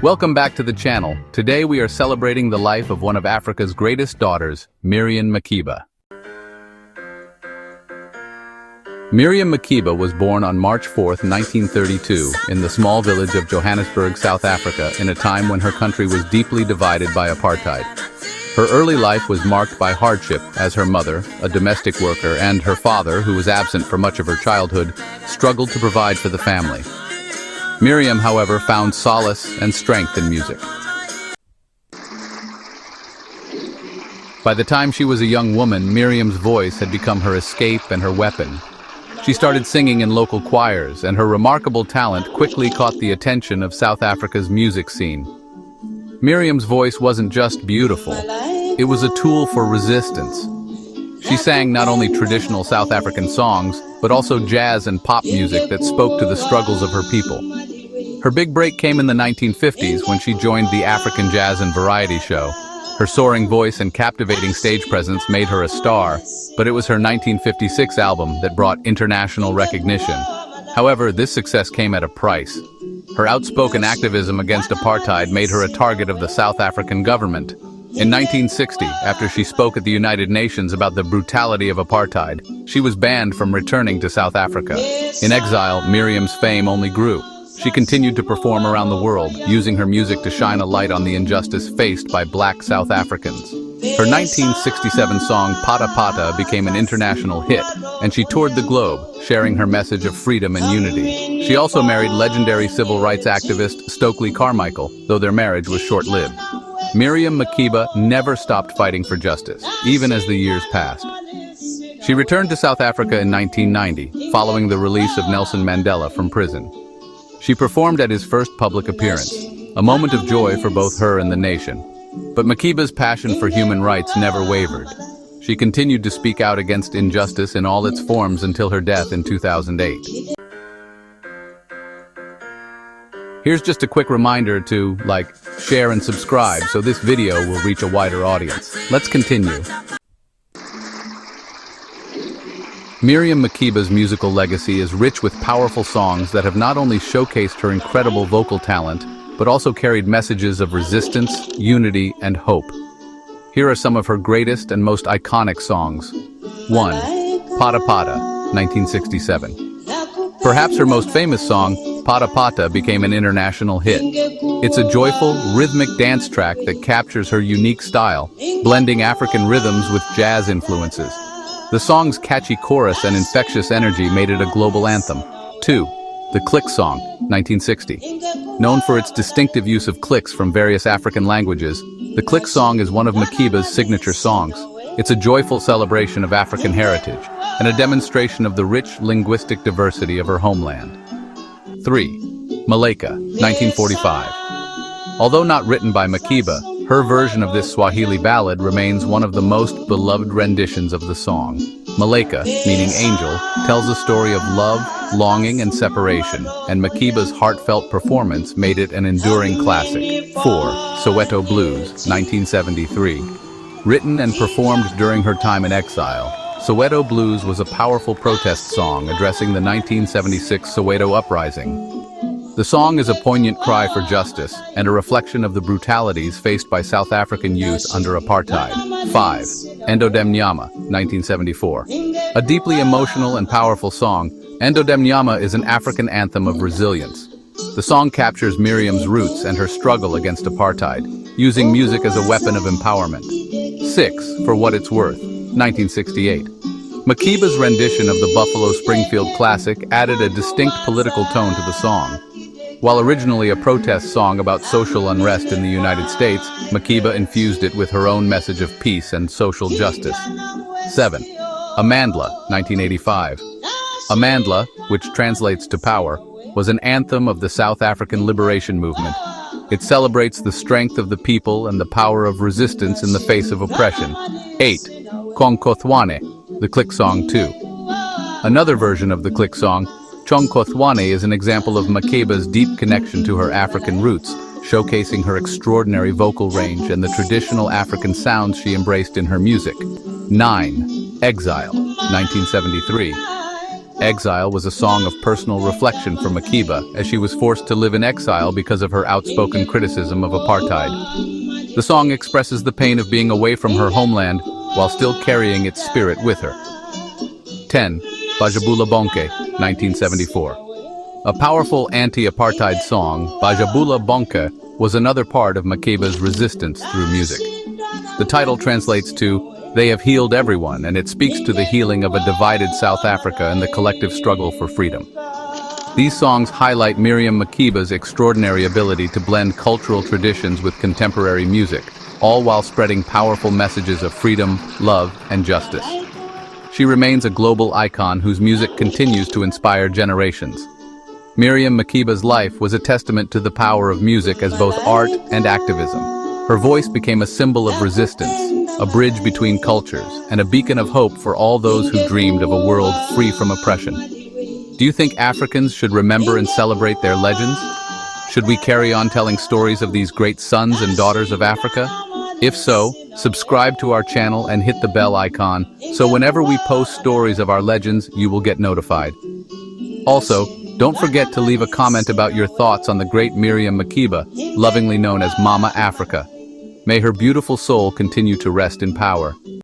Welcome back to the channel. Today we are celebrating the life of one of Africa's greatest daughters, Miriam Makeba. Miriam Makeba was born on March 4, 1932, in the small village of Johannesburg, South Africa, in a time when her country was deeply divided by apartheid. Her early life was marked by hardship, as her mother, a domestic worker, and her father, who was absent for much of her childhood, struggled to provide for the family. Miriam, however, found solace and strength in music. By the time she was a young woman, Miriam's voice had become her escape and her weapon. She started singing in local choirs, and her remarkable talent quickly caught the attention of South Africa's music scene. Miriam's voice wasn't just beautiful, it was a tool for resistance. She sang not only traditional South African songs, but also jazz and pop music that spoke to the struggles of her people. Her big break came in the 1950s when she joined the African Jazz and Variety Show. Her soaring voice and captivating stage presence made her a star, but it was her 1956 album that brought international recognition. However, this success came at a price. Her outspoken activism against apartheid made her a target of the South African government. In 1960, after she spoke at the United Nations about the brutality of apartheid, she was banned from returning to South Africa. In exile, Miriam's fame only grew. She continued to perform around the world, using her music to shine a light on the injustice faced by black South Africans. Her 1967 song Pata Pata became an international hit, and she toured the globe, sharing her message of freedom and unity. She also married legendary civil rights activist Stokely Carmichael, though their marriage was short-lived. Miriam Makeba never stopped fighting for justice, even as the years passed. She returned to South Africa in 1990, following the release of Nelson Mandela from prison. She performed at his first public appearance, a moment of joy for both her and the nation. But Makeba's passion for human rights never wavered. She continued to speak out against injustice in all its forms until her death in 2008. Here's just a quick reminder to like, share, and subscribe so this video will reach a wider audience. Let's continue. Miriam Makeba's musical legacy is rich with powerful songs that have not only showcased her incredible vocal talent, but also carried messages of resistance, unity, and hope. Here are some of her greatest and most iconic songs. 1. Pata Pata, 1967. Perhaps her most famous song, Pata Pata, became an international hit. It's a joyful, rhythmic dance track that captures her unique style, blending African rhythms with jazz influences. The song's catchy chorus and infectious energy made it a global anthem. 2. The Click Song, 1960. Known for its distinctive use of clicks from various African languages, the Click Song is one of Makeba's signature songs. It's a joyful celebration of African heritage and a demonstration of the rich linguistic diversity of her homeland. 3. Maleka, 1945. Although not written by Makeba, her version of this Swahili ballad remains one of the most beloved renditions of the song. Maleka, meaning angel, tells a story of love, longing, and separation, and Makeba's heartfelt performance made it an enduring classic. 4. Soweto Blues, 1973. Written and performed during her time in exile, Soweto Blues was a powerful protest song addressing the 1976 Soweto uprising. The song is a poignant cry for justice and a reflection of the brutalities faced by South African youth under apartheid. 5. Endodem Nyama, 1974. A deeply emotional and powerful song, Endodem Nyama is an African anthem of resilience. The song captures Miriam's roots and her struggle against apartheid, using music as a weapon of empowerment. 6. For What It's Worth, 1968. Makeba's rendition of the Buffalo Springfield classic added a distinct political tone to the song. While originally a protest song about social unrest in the United States, Makeba infused it with her own message of peace and social justice. 7. Amandla, 1985. Amandla, which translates to power, was an anthem of the South African liberation movement. It celebrates the strength of the people and the power of resistance in the face of oppression. 8. Konkothwane, the Click Song 2. Another version of the Click Song, Chonkothwane, is an example of Makeba's deep connection to her African roots, showcasing her extraordinary vocal range and the traditional African sounds she embraced in her music. 9. Exile, 1973. Exile was a song of personal reflection for Makeba as she was forced to live in exile because of her outspoken criticism of apartheid. The song expresses the pain of being away from her homeland while still carrying its spirit with her. 10. Bajabula Bonke, 1974. A powerful anti-apartheid song, Bajabula Bonke was another part of Makeba's resistance through music. The title translates to, "They have healed everyone," and it speaks to the healing of a divided South Africa and the collective struggle for freedom. These songs highlight Miriam Makeba's extraordinary ability to blend cultural traditions with contemporary music, all while spreading powerful messages of freedom, love, and justice. She remains a global icon whose music continues to inspire generations. Miriam Makeba's life was a testament to the power of music as both art and activism. Her voice became a symbol of resistance, a bridge between cultures, and a beacon of hope for all those who dreamed of a world free from oppression. Do you think Africans should remember and celebrate their legends? Should we carry on telling stories of these great sons and daughters of Africa? If so, subscribe to our channel and hit the bell icon, so whenever we post stories of our legends, you will get notified. Also, don't forget to leave a comment about your thoughts on the great Miriam Makeba, lovingly known as Mama Africa. May her beautiful soul continue to rest in power.